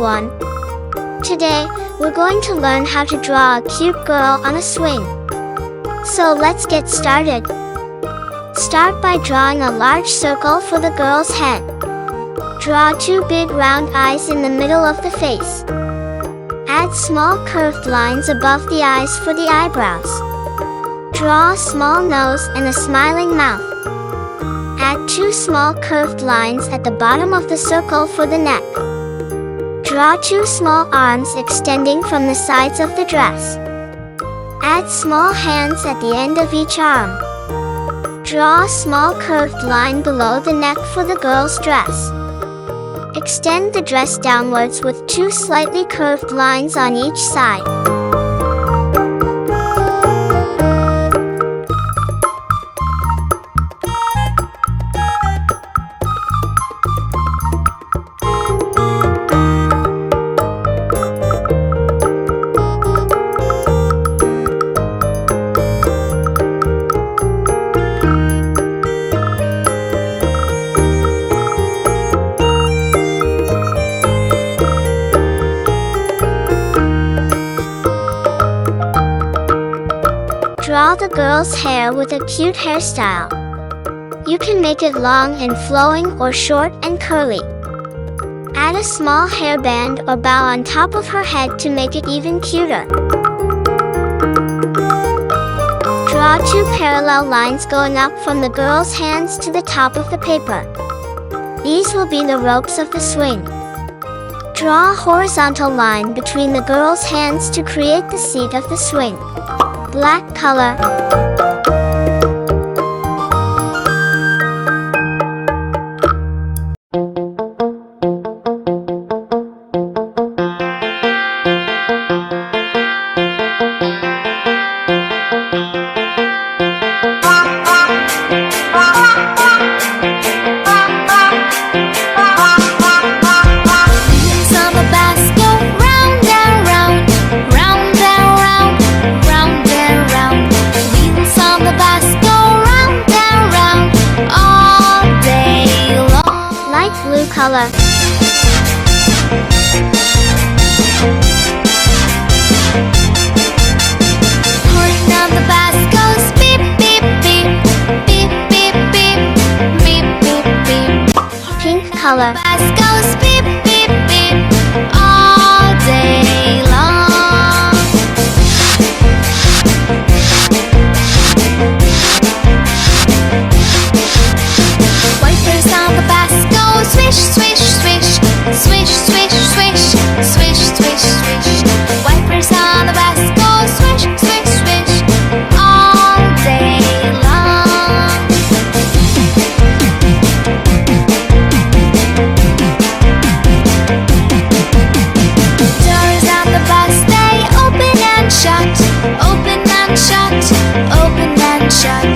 everyone! Today, we're going to learn how to draw a cute girl on a swing. So let's get started. Start by drawing a large circle for the girl's head. Draw two big round eyes in the middle of the face. Add small curved lines above the eyes for the eyebrows. Draw a small nose and a smiling mouth. Add two small curved lines at the bottom of the circle for the neck. Draw two small arms extending from the sides of the dress. Add small hands at the end of each arm. Draw a small curved line below the neck for the girl's dress. Extend the dress downwards with two slightly curved lines on each side. Draw the girl's hair with a cute hairstyle. You can make it long and flowing or short and curly. Add a small hairband or bow on top of her head to make it even cuter. Draw two parallel lines going up from the girl's hands to the top of the paper. These will be the ropes of the swing. Draw a horizontal line between the girl's hands to create the seat of the swing. Black color. Blue color. Horse down the bus goes beep beep beep, beep beep beep, beep beep beep. Pink color. Bus goes beep beep beep all day long. Wipers on the bus go swish, swish, swish, swish, swish, swish, swish, swish, swish. Wipers on the bus go swish, swish, swish, all day long. Doors on the bus, they open and shut, open and shut, open and shut.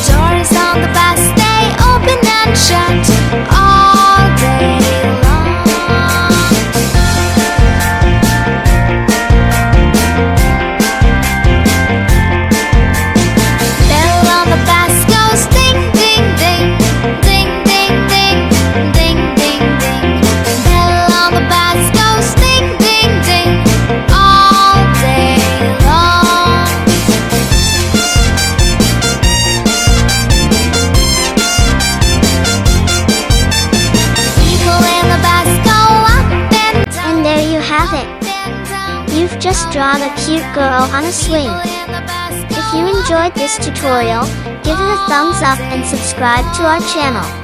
Doors on the bus, they open and shut, all day long. Bell on the bus goes ding, ding, ding, ding, ding, ding, ding, ding, ding. Bell on the bus goes ding, ding, ding, all day long. You've just drawn a cute girl on a swing. If you enjoyed this tutorial, give it a thumbs up and subscribe to our channel.